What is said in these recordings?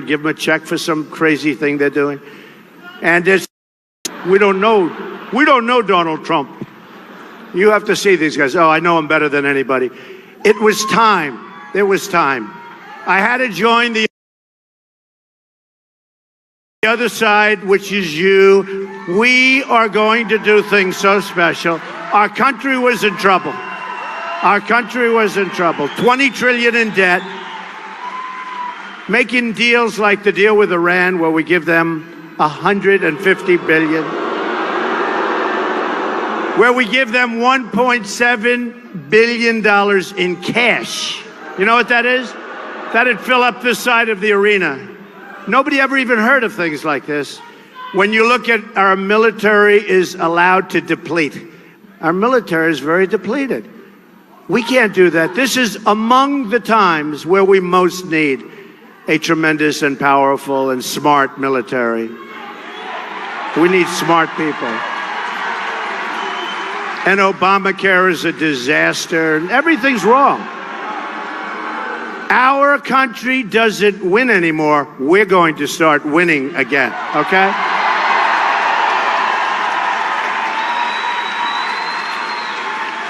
give them a check for some crazy thing they're doing. And we don't know Donald Trump. You have to see these guys. Oh, I know him better than anybody. It was time. There was time. I had to join the other side, which is you. We are going to do things so special. Our country was in trouble. Our country was in trouble. 20 trillion in debt. Making deals like the deal with Iran, where we give them 150 billion. Where we give them $1.7 billion in cash. You know what that is? That'd fill up this side of the arena. Nobody ever even heard of things like this. When you look at our military is allowed to deplete. Our military is very depleted. We can't do that. This is among the times where we most need a tremendous and powerful and smart military. We need smart people. And Obamacare is a disaster, and everything's wrong. Our country doesn't win anymore. We're going to start winning again, okay?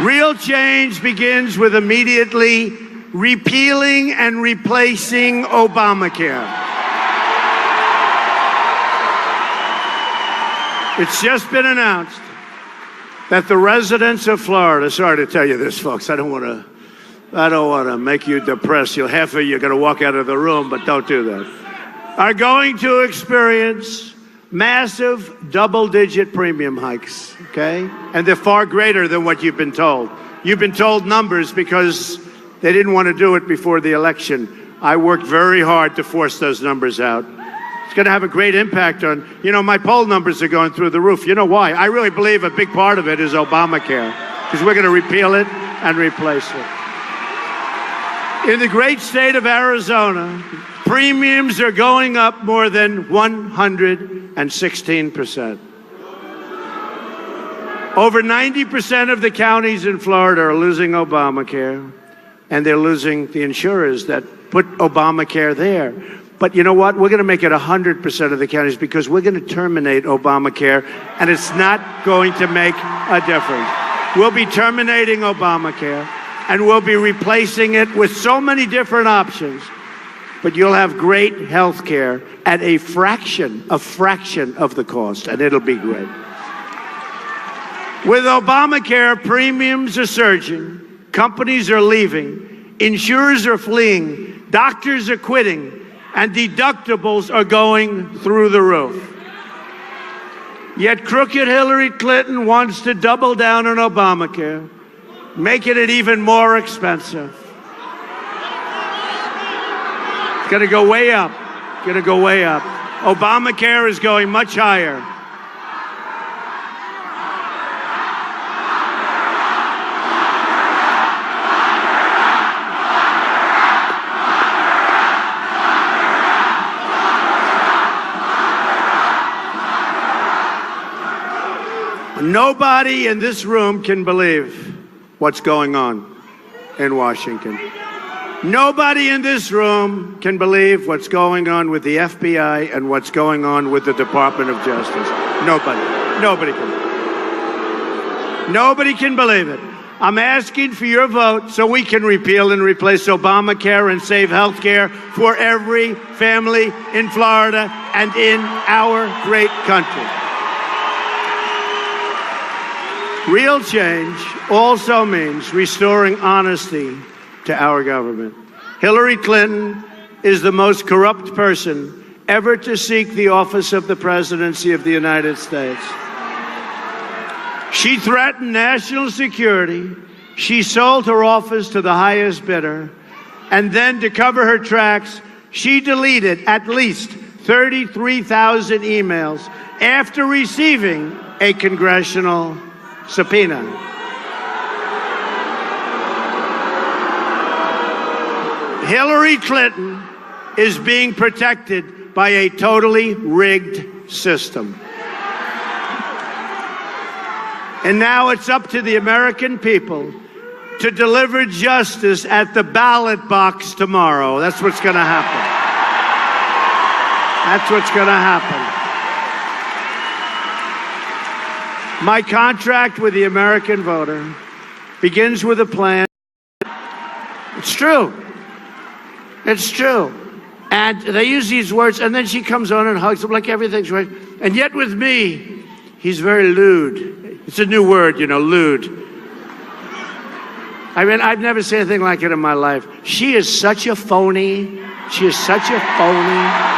Real change begins with immediately repealing and replacing Obamacare. It's just been announced that the residents of Florida, sorry to tell you this, folks, I don't want to make you depressed. Half of you are going to walk out of the room, but don't do that. Are going to experience massive double-digit premium hikes, okay? And they're far greater than what you've been told. You've been told numbers because they didn't want to do it before the election. I worked very hard to force those numbers out. It's going to have a great impact on, my poll numbers are going through the roof. You know why? I really believe a big part of it is Obamacare, because we're going to repeal it and replace it. In the great state of Arizona, premiums are going up more than 116%. Over 90% of the counties in Florida are losing Obamacare, and they're losing the insurers that put Obamacare there. But you know what? We're going to make it 100% of the counties, because we're going to terminate Obamacare, and it's not going to make a difference. We'll be terminating Obamacare, and we'll be replacing it with so many different options. But you'll have great health care at a fraction of the cost, and it'll be great. With Obamacare, premiums are surging, companies are leaving, insurers are fleeing, doctors are quitting, and deductibles are going through the roof. Yet crooked Hillary Clinton wants to double down on Obamacare, making it even more expensive. It's going to go way up. Obamacare is going much higher. Nobody in this room can believe what's going on in Washington. Nobody in this room can believe what's going on with the FBI and what's going on with the Department of Justice. Nobody can believe it. I'm asking for your vote so we can repeal and replace Obamacare and save health care for every family in Florida and in our great country. Real change also means restoring honesty to our government. Hillary Clinton is the most corrupt person ever to seek the office of the presidency of the United States. She threatened national security. She sold her office to the highest bidder. And then, to cover her tracks, she deleted at least 33,000 emails after receiving a congressional subpoena. Hillary Clinton is being protected by a totally rigged system. And now it's up to the American people to deliver justice at the ballot box tomorrow. That's what's going to happen. That's what's going to happen. My contract with the American voter begins with a plan. It's true. It's true. And they use these words, and then she comes on and hugs him like everything's right. And yet with me, he's very lewd. It's a new word, lewd. I mean, I've never seen anything like it in my life. She is such a phony. She is such a phony.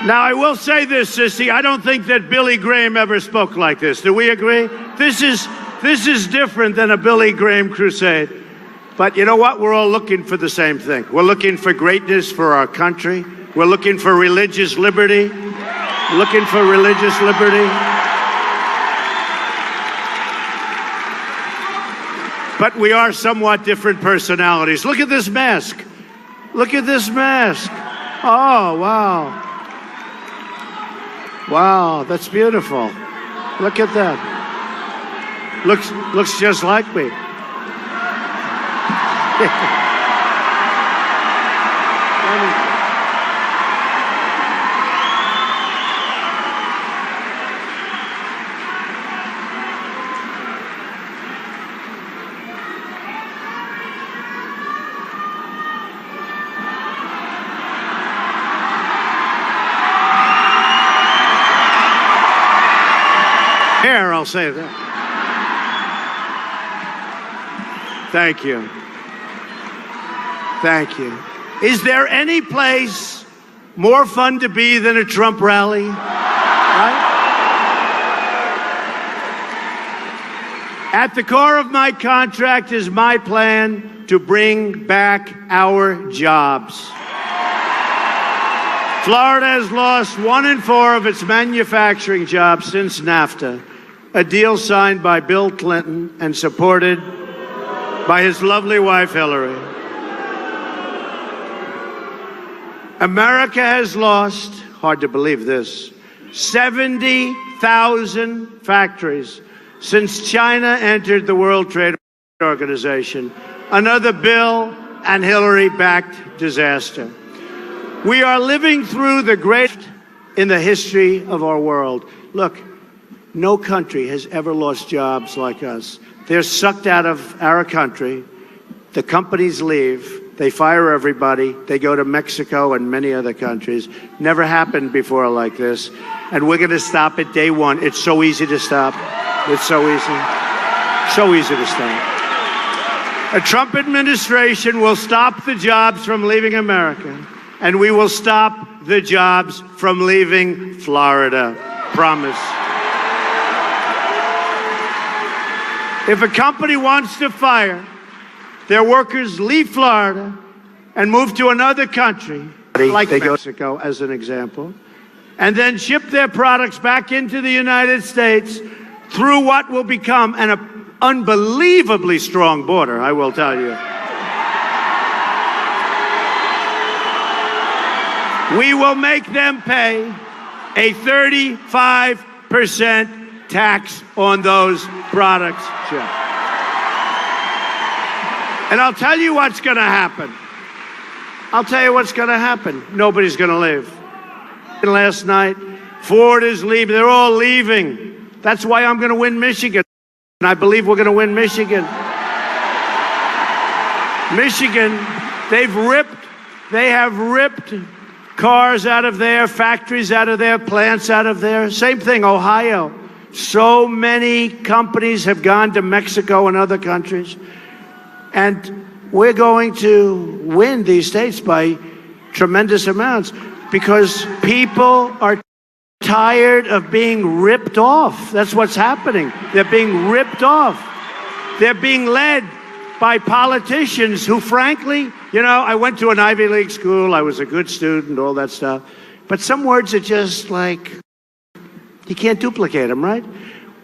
Now, I will say this, Sissy. I don't think that Billy Graham ever spoke like this. Do we agree? This is different than a Billy Graham crusade. But you know what? We're all looking for the same thing. We're looking for greatness for our country. We're looking for religious liberty. Looking for religious liberty. But we are somewhat different personalities. Look at this mask. Look at this mask. Oh, wow. Wow, that's beautiful. Look at that. Looks just like me. Here, I'll say that. Thank you. Thank you. Is there any place more fun to be than a Trump rally? Right? At the core of my contract is my plan to bring back our jobs. Florida has lost 1 in 4 of its manufacturing jobs since NAFTA, a deal signed by Bill Clinton and supported by his lovely wife, Hillary. America has lost, hard to believe this, 70,000 factories since China entered the World Trade Organization, another Bill and Hillary-backed disaster. We are living through the greatest in the history of our world. Look, no country has ever lost jobs like us. They're sucked out of our country. The companies leave. They fire everybody. They go to Mexico and many other countries. Never happened before like this. And we're going to stop it day one. It's so easy to stop. It's so easy. So easy to stop. A Trump administration will stop the jobs from leaving America. And we will stop the jobs from leaving Florida. Promise. If a company wants to fire their workers, leave Florida and move to another country, like Mexico as an example, and then ship their products back into the United States through what will become an unbelievably strong border, I will tell you. We will make them pay a 35% tax on those products. And I'll tell you what's going to happen. I'll tell you what's going to happen. Nobody's going to leave. Last night, Ford is leaving. They're all leaving. That's why I'm going to win Michigan. And I believe we're going to win Michigan. Michigan, they have ripped cars out of there, factories out of there, plants out of there. Same thing, Ohio. So many companies have gone to Mexico and other countries. And we're going to win these states by tremendous amounts because people are tired of being ripped off. That's what's happening. They're being ripped off. They're being led by politicians who, frankly, I went to an Ivy League school. I was a good student, all that stuff. But some words are just like, you can't duplicate them, right?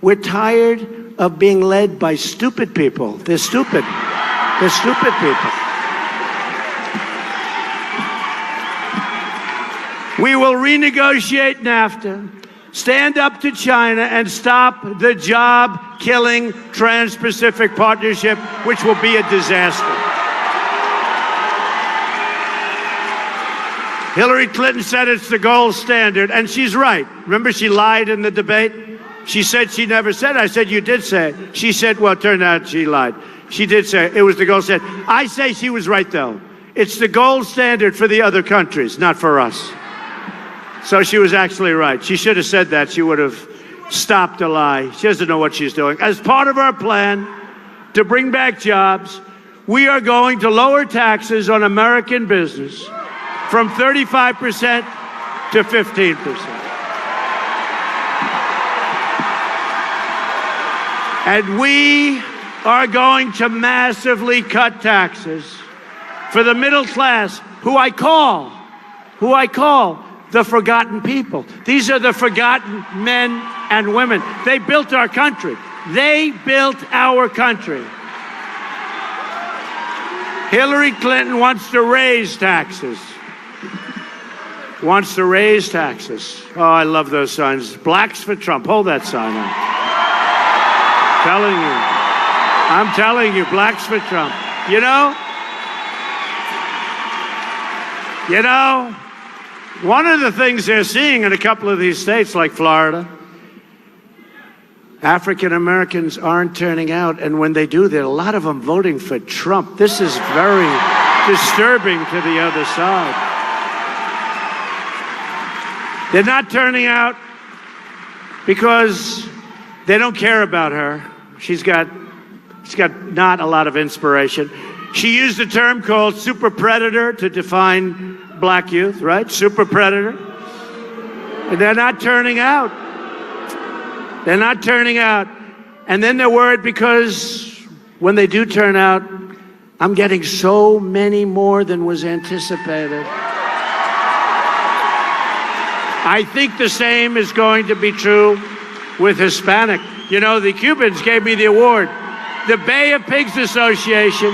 We're tired of being led by stupid people. They're stupid. They're stupid people. We will renegotiate NAFTA, stand up to China, and stop the job killing Trans-Pacific Partnership, which will be a disaster. Hillary Clinton said it's the gold standard, and she's right. Remember, she lied in the debate? She said she never said it. I said, you did say it. She said, well, it turned out she lied. She did say it was the gold standard. I say she was right, though. It's the gold standard for the other countries, not for us. So she was actually right. She should have said that. She would have stopped a lie. She doesn't know what she's doing. As part of our plan to bring back jobs, we are going to lower taxes on American business from 35% to 15%. And we are going to massively cut taxes for the middle class, who I call the forgotten people. These are the forgotten men and women. They built our country. They built our country. Hillary Clinton wants to raise taxes. Wants to raise taxes. Oh, I love those signs. Blacks for Trump. Hold that sign up. I'm telling you, blacks for Trump. You know, one of the things they're seeing in a couple of these states like Florida, African Americans aren't turning out, and when they do, there are a lot of them voting for Trump. This is very disturbing to the other side. They're not turning out because they don't care about her. She's got not a lot of inspiration. She used a term called super predator to define black youth, right? Super predator. And they're not turning out. They're not turning out. And then they're worried because when they do turn out, I'm getting so many more than was anticipated. I think the same is going to be true with Hispanic. You know, the Cubans gave me the award. The Bay of Pigs Association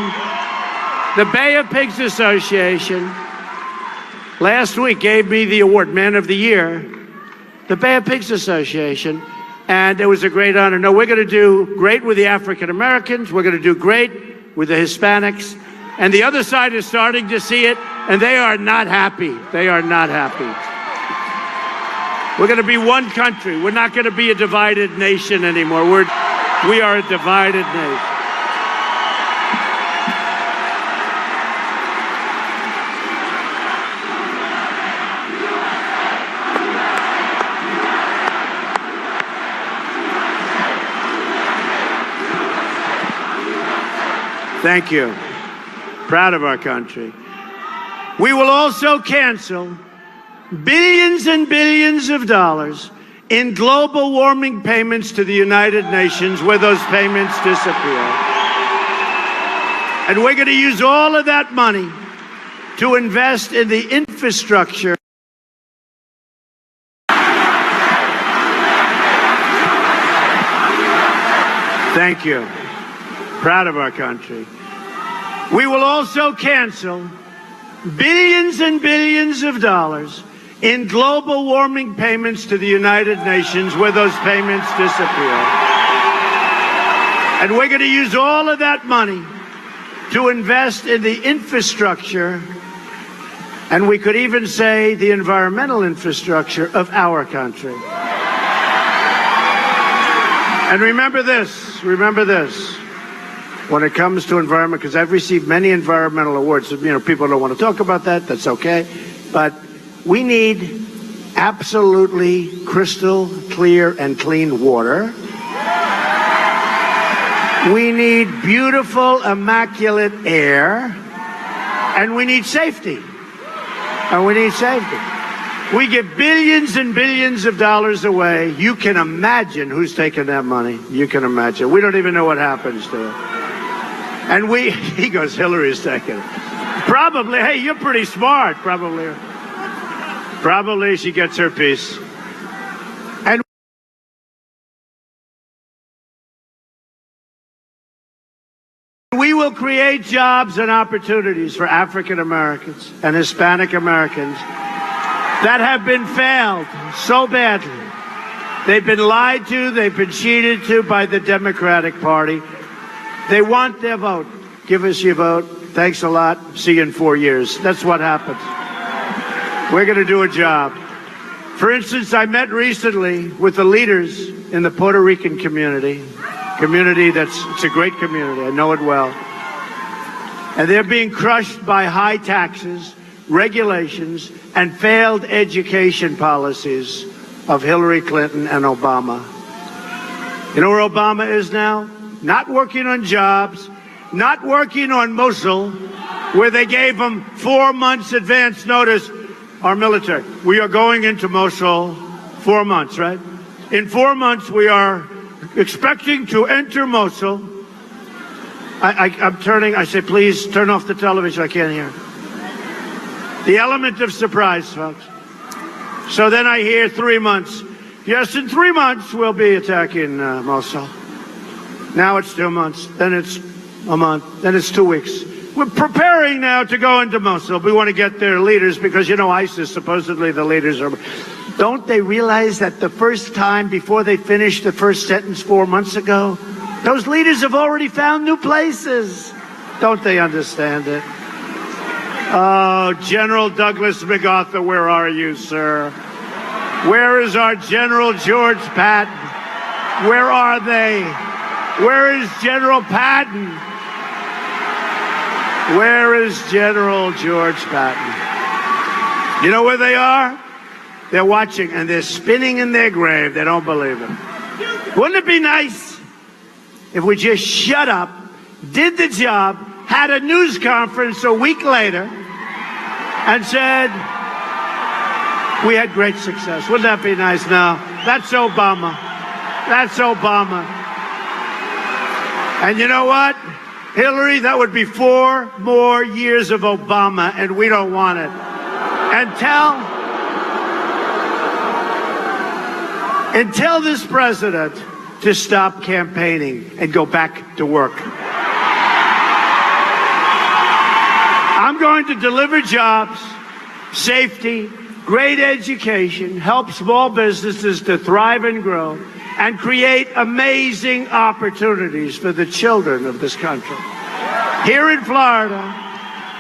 last week gave me the award, Man of the Year. The Bay of Pigs Association. And it was a great honor. No, we're going to do great with the African Americans. We're going to do great with the Hispanics. And the other side is starting to see it, and they are not happy. They are not happy. We're going to be one country. We're not going to be a divided nation anymore. We are a divided nation. Thank you. Proud of our country. We will also cancel billions and billions of dollars in global warming payments to the United Nations, where those payments disappear. And we're going to use all of that money to invest in the infrastructure. Thank you. Proud of our country. We will also cancel billions and billions of dollars in global warming payments to the United Nations, where those payments disappear. And we're going to use all of that money to invest in the infrastructure, and we could even say the environmental infrastructure of our country. And remember this, when it comes to environment, because I've received many environmental awards. You know, people don't want to talk about that. That's okay. But we need absolutely crystal clear and clean water. We need beautiful, immaculate air. And we need safety. We give billions and billions of dollars away. You can imagine who's taking that money. You can imagine. We don't even know what happens to it. And he goes, Hillary's taking it. Probably, hey, you're pretty smart, probably she gets her piece. And we will create jobs and opportunities for African Americans and Hispanic Americans that have been failed so badly They've been lied to. They've been cheated to by the Democratic Party. They want their vote. Give us your vote. Thanks a lot. See you in 4 years. That's what happens. We're going to do a job. For instance, I met recently with the leaders in the Puerto Rican community. It's a great community. I know it well. And they're being crushed by high taxes, regulations, and failed education policies of Hillary Clinton and Obama. You know where Obama is now? Not working on jobs, not working on Mosul, where they gave him 4 months advance notice. Our military, we are going into Mosul 4 months, right? In 4 months, we are expecting to enter Mosul. I say, please turn off the television. I can't hear. The element of surprise, folks. So then I hear 3 months. Yes, in 3 months, we'll be attacking Mosul. Now it's 2 months. Then it's a month. Then it's 2 weeks. We're preparing now to go into Mosul. We want to get their leaders because, you know, ISIS, supposedly the leaders are... Don't they realize that the first time before they finished the first sentence 4 months ago, those leaders have already found new places? Don't they understand it? Oh, General Douglas MacArthur, where are you, sir? Where is our General George Patton? Where are they? Where is General Patton? Where is General George Patton? You know where they are? They're watching, and they're spinning in their grave. They don't believe it. Wouldn't it be nice if we just shut up, did the job, had a news conference a week later, and said, we had great success? Wouldn't that be nice? No, that's Obama. That's Obama. And you know what? Hillary, that would be 4 more years of Obama, and we don't want it. And tell this president to stop campaigning and go back to work. I'm going to deliver jobs, safety, great education, help small businesses to thrive and grow, and create amazing opportunities for the children of this country. Here in Florida,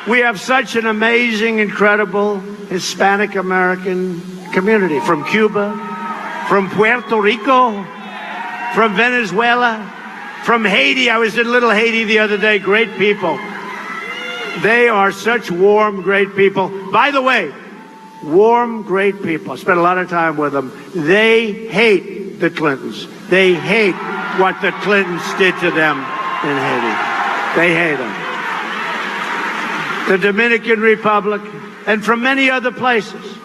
we have such an amazing, incredible Hispanic American community from Cuba, from Puerto Rico, from Venezuela, from Haiti. I was in Little Haiti the other day. Great people. They are such warm, great people. By the way, warm, great people. I spent a lot of time with them. They hate the Clintons. They hate what the Clintons did to them in Haiti. They hate them. The Dominican Republic, and from many other places.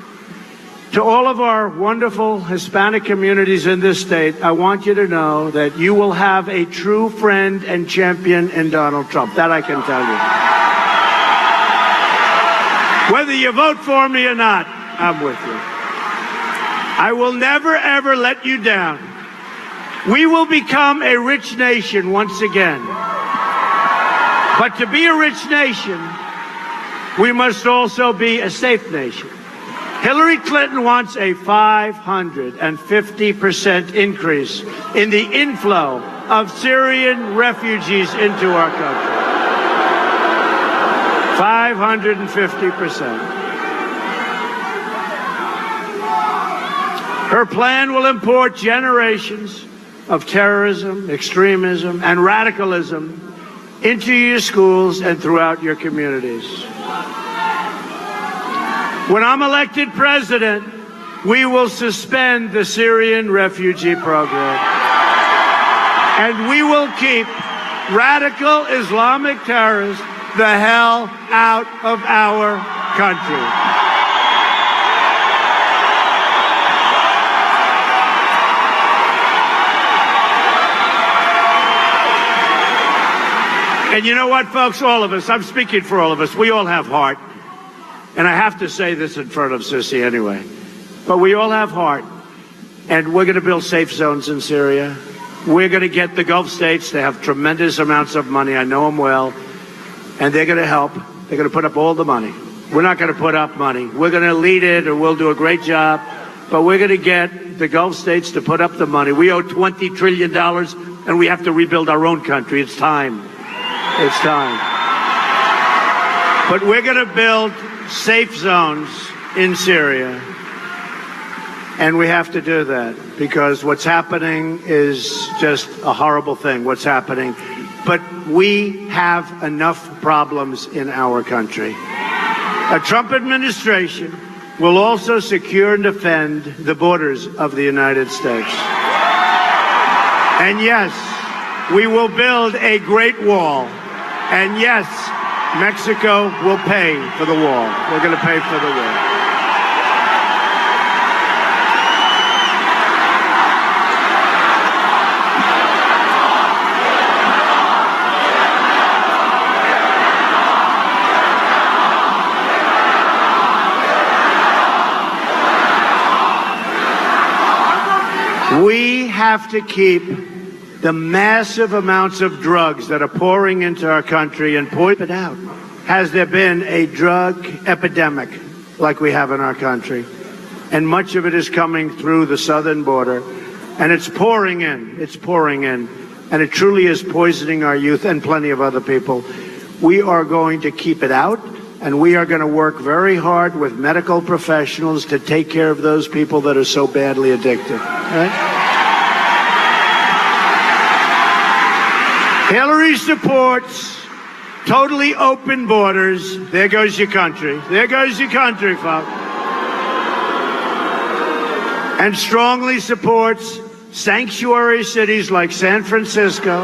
To all of our wonderful Hispanic communities in this state, I want you to know that you will have a true friend and champion in Donald Trump. That I can tell you. Whether you vote for me or not, I'm with you. I will never, ever let you down. We will become a rich nation once again. But to be a rich nation, we must also be a safe nation. Hillary Clinton wants a 550% increase in the inflow of Syrian refugees into our country. 550%. Her plan will import generations of terrorism, extremism, and radicalism into your schools and throughout your communities. When I'm elected president, we will suspend the Syrian refugee program. And we will keep radical Islamic terrorists the hell out of our country. And you know what, folks? All of us, I'm speaking for all of us, we all have heart. And I have to say this in front of Sissy anyway. But we all have heart. And we're going to build safe zones in Syria. We're going to get the Gulf states. They have tremendous amounts of money. I know them well. And they're going to help. They're going to put up all the money. We're not going to put up money. We're going to lead it, or we'll do a great job. but we're going to get the Gulf states to put up the money. We owe $20 trillion, and we have to rebuild our own country. It's time. It's time. But we're going to build safe zones in Syria. And we have to do that because what's happening is just a horrible thing, what's happening. But we have enough problems in our country. A Trump administration will also secure and defend the borders of the United States. And yes, we will build a great wall. And yes, Mexico will pay for the wall. We're going to pay for the wall. We have to keep the massive amounts of drugs that are pouring into our country and poison it out. Has there been a drug epidemic like we have in our country? And much of it is coming through the southern border, and it's pouring in. It's pouring in. And it truly is poisoning our youth and plenty of other people. We are going to keep it out, and we are going to work very hard with medical professionals to take care of those people that are so badly addicted. Right? Hillary supports totally open borders. There goes your country. There goes your country, folks. And strongly supports sanctuary cities like San Francisco,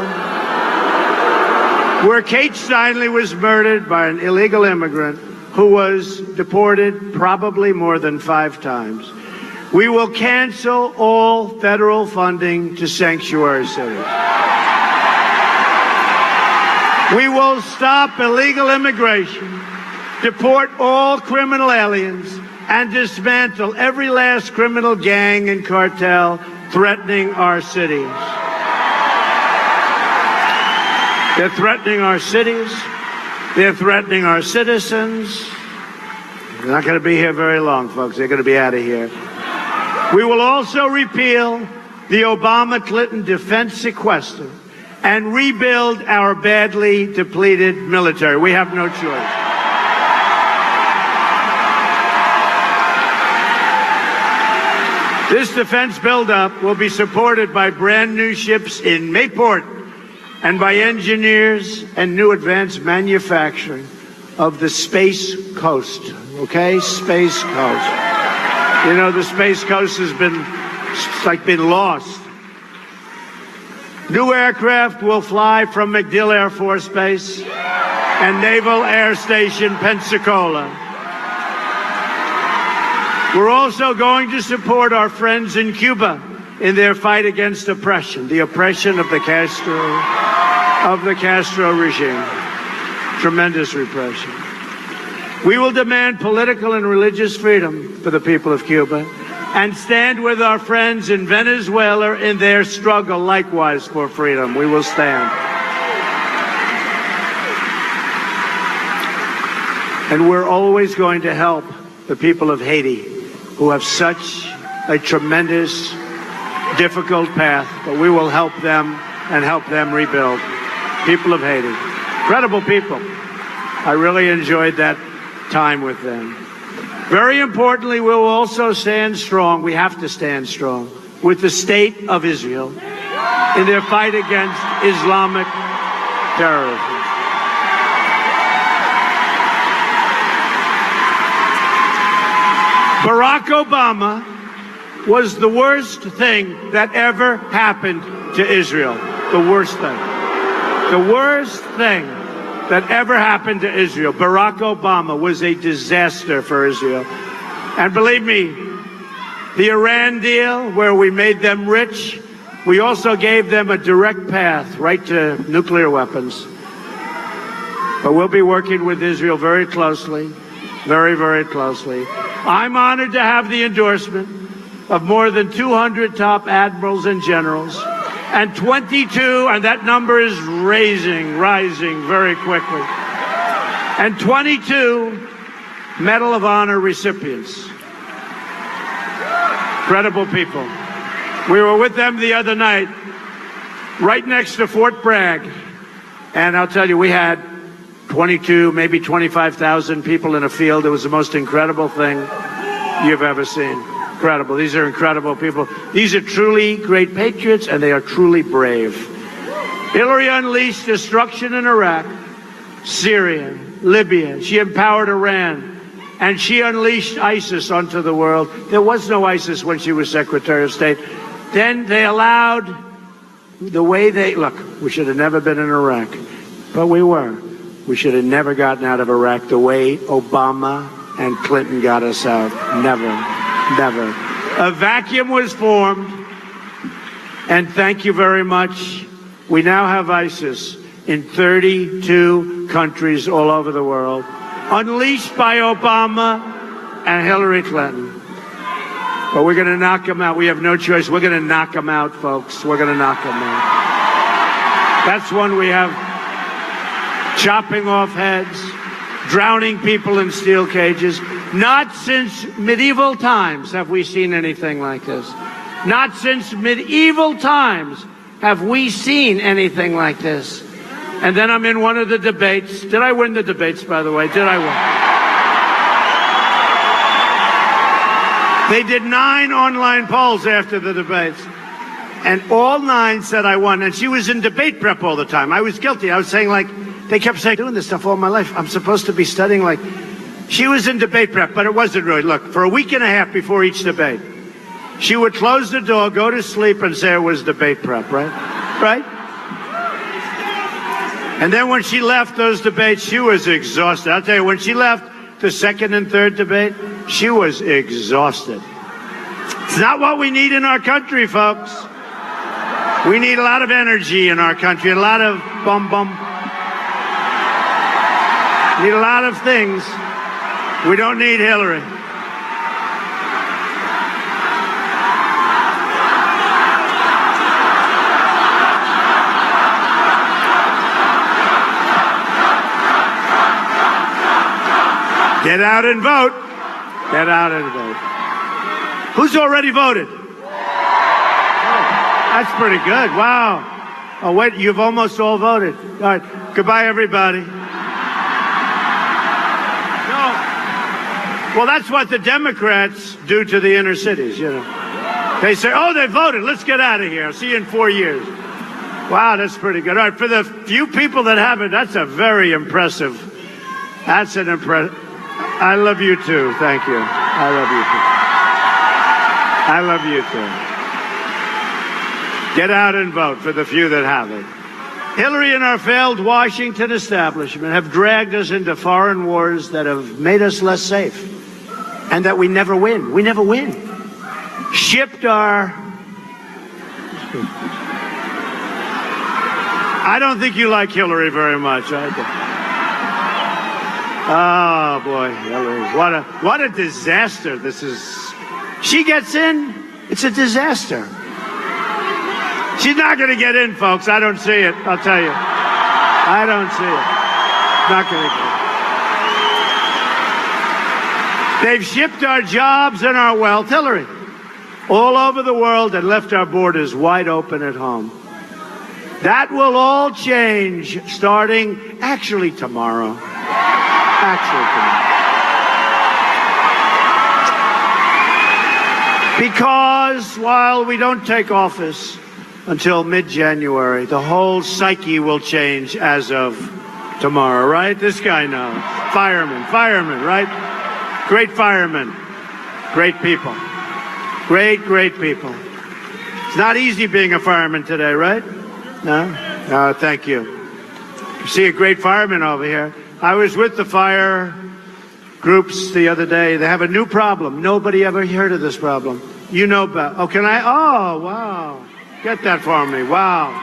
where Kate Steinle was murdered by an illegal immigrant who was deported probably more than 5 times. We will cancel all federal funding to sanctuary cities. We will stop illegal immigration, deport all criminal aliens, and dismantle every last criminal gang and cartel threatening our cities. They're threatening our cities. They're threatening our citizens. They're not going to be here very long, folks. They're going to be out of here. We will also repeal the Obama-Clinton defense sequester and rebuild our badly depleted military. We have no choice. This defense buildup will be supported by brand new ships in Mayport and by engineers and new advanced manufacturing of the Space Coast. Okay? Space Coast. You know, the Space Coast has been lost. New aircraft will fly from MacDill Air Force Base and Naval Air Station Pensacola. We're also going to support our friends in Cuba in their fight against oppression, the oppression of the Castro regime. Tremendous repression. We will demand political and religious freedom for the people of Cuba and stand with our friends in Venezuela in their struggle likewise for freedom. We will stand. And we're always going to help the people of Haiti, who have such a tremendous, difficult path, but we will help them and help them rebuild. People of Haiti, incredible people. I really enjoyed that time with them. Very importantly, we will also stand strong, we have to stand strong, with the state of Israel in their fight against Islamic terrorism. Barack Obama was the worst thing that ever happened to Israel. The worst thing. The worst thing that ever happened to Israel. Barack Obama was a disaster for Israel. And believe me, the Iran deal, where we made them rich, we also gave them a direct path right to nuclear weapons. But we'll be working with Israel very closely, very, very closely. I'm honored to have the endorsement of more than 200 top admirals and generals, and 22, and that number is rising very quickly, and 22 Medal of Honor recipients. Incredible people. We were with them the other night, right next to Fort Bragg. And I'll tell you, we had 22, maybe 25,000 people in a field. It was the most incredible thing you've ever seen. Incredible. These are incredible people. These are truly great patriots, and they are truly brave. Hillary unleashed destruction in Iraq, Syria, Libya. She empowered Iran. And she unleashed ISIS onto the world. There was no ISIS when she was Secretary of State. Then they allowed the way they... Look, we should have never been in Iraq, but we were. We should have never gotten out of Iraq the way Obama and Clinton got us out. Never, never. A vacuum was formed, and thank you very much. We now have ISIS in 32 countries all over the world, unleashed by Obama and Hillary Clinton. But we're going to knock them out. We have no choice. We're going to knock them out, folks. We're going to knock them out. That's one we have. Chopping off heads, drowning people in steel cages. Not since medieval times have we seen anything like this. Not since medieval times have we seen anything like this. And then I'm in one of the debates. Did I win the debates, by the way? Did I win? They did 9 online polls after the debates. And all 9 said I won. And she was in debate prep all the time. I was guilty. I was saying, like, they kept saying, doing this stuff all my life. I'm supposed to be studying, like, she was in debate prep, but it wasn't really. Look, for a week and a half before each debate, she would close the door, go to sleep, and say it was debate prep, right? Right? And then when she left those debates, she was exhausted. I'll tell you, when she left the second and third debate, she was exhausted. It's not what we need in our country, folks. We need a lot of energy in our country, a lot of bum. Need a lot of things. We don't need Hillary. Get out and vote. Get out and vote. Who's already voted? Oh, that's pretty good. Wow. Oh, wait, you've almost all voted. All right. Goodbye, everybody. Well, that's what the Democrats do to the inner cities, you know. They say, oh, they voted. Let's get out of here. I'll see you in 4 years. Wow, that's pretty good. All right, for the few people that haven't, that's a very impressive. That's an impressive. I love you, too. Thank you. I love you, too. I love you, too. Get out and vote for the few that haven't. Hillary and our failed Washington establishment have dragged us into foreign wars that have made us less safe. And that we never win. We never win. Shipped our... I don't think you like Hillary very much. Oh, boy, Hillary. What a disaster this is. She gets in, it's a disaster. She's not going to get in, folks. I don't see it. I'll tell you. I don't see it. Not going to get in. They've shipped our jobs and our wealth, Hillary, all over the world and left our borders wide open at home. That will all change starting actually tomorrow. Because while we don't take office until mid-January, the whole psyche will change as of tomorrow, right? This guy knows. Firemen, right? Great firemen. Great people. Great people. It's not easy being a fireman today, right? No? Thank you. You see a great fireman over here. I was with the fire groups the other day. They have a new problem. Nobody ever heard of this problem. You know about... Oh, can I... Oh, wow. Get that for me. Wow.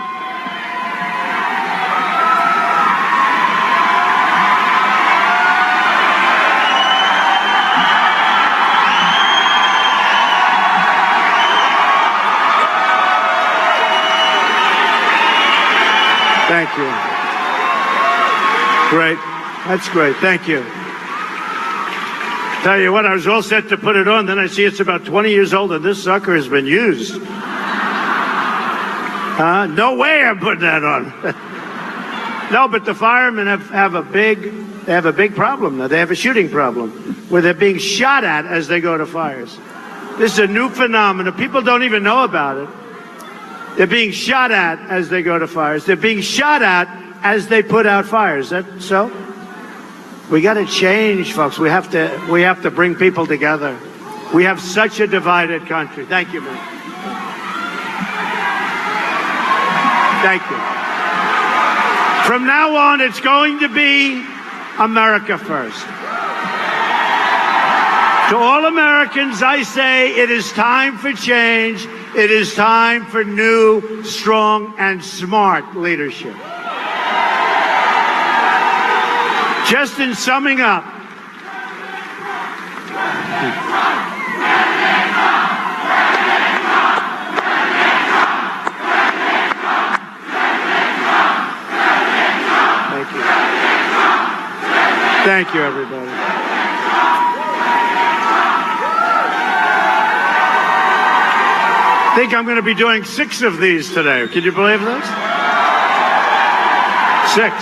Thank you. Great. That's great. Thank you. Tell you what, I was all set to put it on. Then I see it's about 20 years old, and this sucker has been used. No way I'm putting that on. No, but the firemen have a big problem now. They have a shooting problem where they're being shot at as they go to fires. This is a new phenomenon. People don't even know about it. They're being shot at as they go to fires. They're being shot at as they put out fires. Is that so? We got to change, folks. We have to bring people together. We have such a divided country. Thank you, man. Thank you. From now on, it's going to be America first. To all Americans, I say it is time for change. It is time for new, strong, and smart leadership. Just in summing up, thank you, everybody. I think I'm going to be doing 6 of these today. Can you believe this? 6.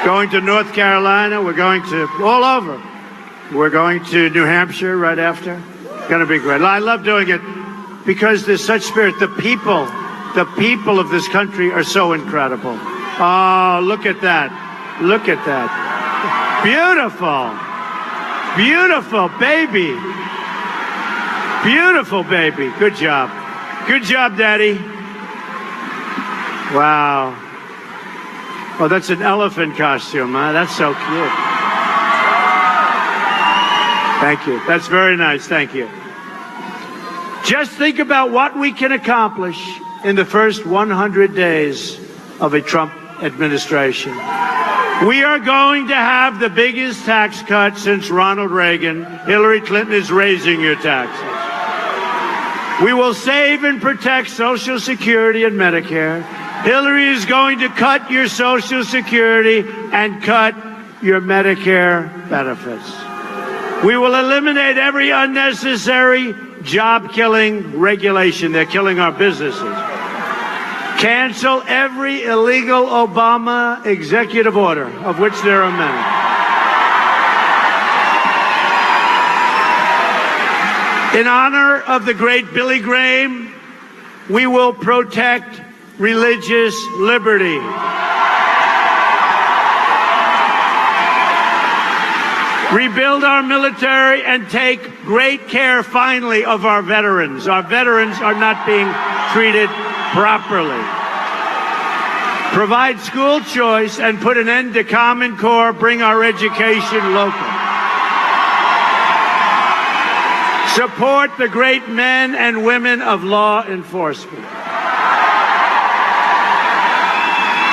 Going to North Carolina. We're going to all over. We're going to New Hampshire right after. It's going to be great. I love doing it because there's such spirit. The people of this country are so incredible. Oh, look at that. Look at that. Beautiful. Beautiful baby. Beautiful baby. Good job. Good job, Daddy. Wow. Oh, that's an elephant costume, huh? That's so cute. Thank you. That's very nice. Thank you. Just think about what we can accomplish in the first 100 days of a Trump administration. We are going to have the biggest tax cut since Ronald Reagan. Hillary Clinton is raising your taxes. We will save and protect Social Security and Medicare. Hillary is going to cut your Social Security and cut your Medicare benefits. We will eliminate every unnecessary job-killing regulation. They're killing our businesses. Cancel every illegal Obama executive order, of which there are many. In honor of the great Billy Graham, we will protect religious liberty. Rebuild our military and take great care, finally, of our veterans. Our veterans are not being treated properly. Provide school choice and put an end to Common Core. Bring our education local. Support the great men and women of law enforcement.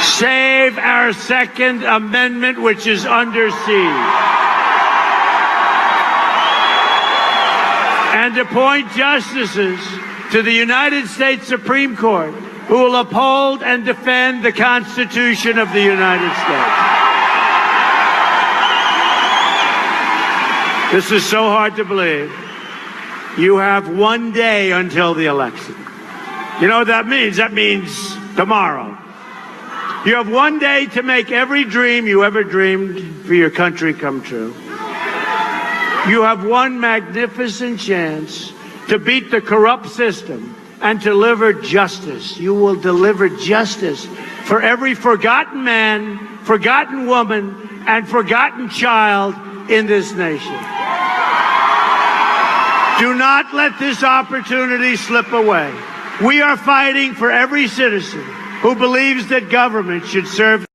Save our Second Amendment, which is under siege. And appoint justices to the United States Supreme Court who will uphold and defend the Constitution of the United States. This is so hard to believe. You have one day until the election. You know what that means? That means tomorrow. You have one day to make every dream you ever dreamed for your country come true. You have one magnificent chance to beat the corrupt system and deliver justice. You will deliver justice for every forgotten man, forgotten woman, and forgotten child in this nation. Do not let this opportunity slip away. We are fighting for every citizen who believes that government should serve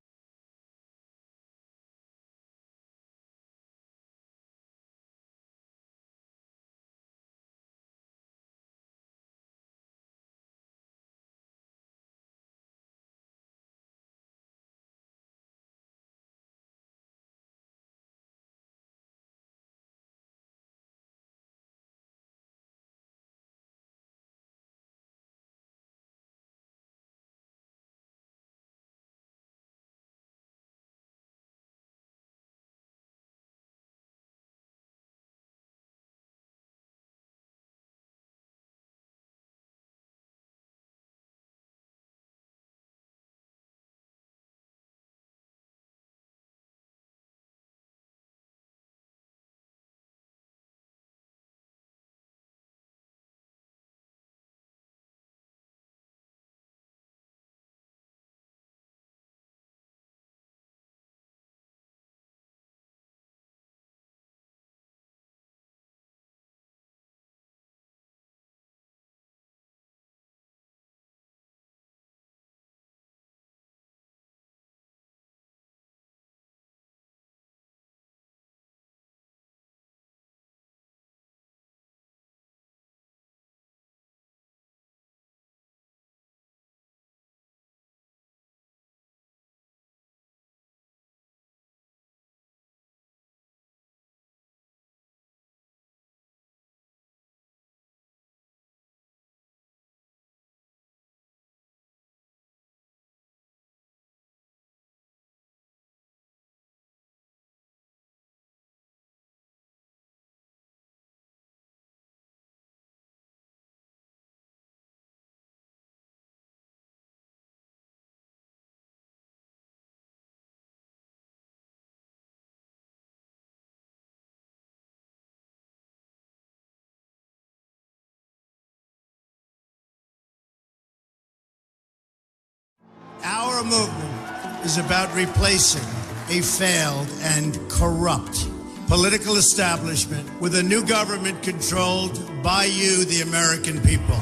Our movement is about replacing a failed and corrupt political establishment with a new government controlled by you, the American people.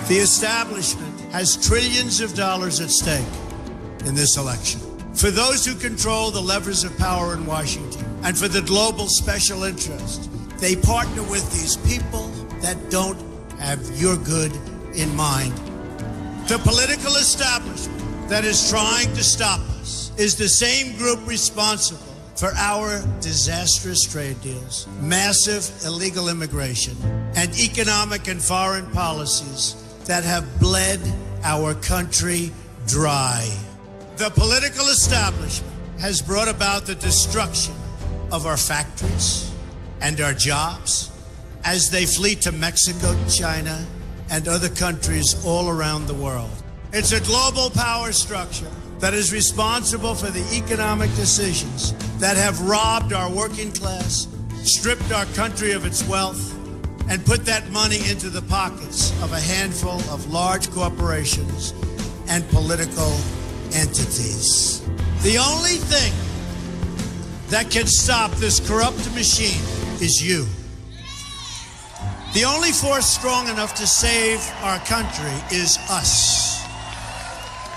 The establishment has trillions of dollars at stake in this election. For those who control the levers of power in Washington and for the global special interest, they partner with these people that don't have your good in mind. The political establishment that is trying to stop us is the same group responsible for our disastrous trade deals, massive illegal immigration, and economic and foreign policies that have bled our country dry. The political establishment has brought about the destruction of our factories and our jobs as they flee to Mexico, China, and other countries all around the world. It's a global power structure that is responsible for the economic decisions that have robbed our working class, stripped our country of its wealth, and put that money into the pockets of a handful of large corporations and political entities. The only thing that can stop this corrupt machine is you. The only force strong enough to save our country is us.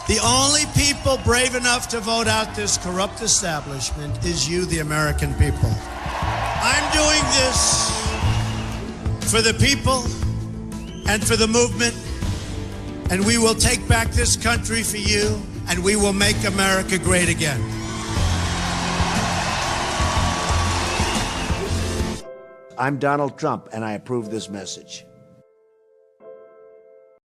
The only people brave enough to vote out this corrupt establishment is you, the American people. I'm doing this for the people and for the movement, and we will take back this country for you, and we will make America great again. I'm Donald Trump, and I approve this message.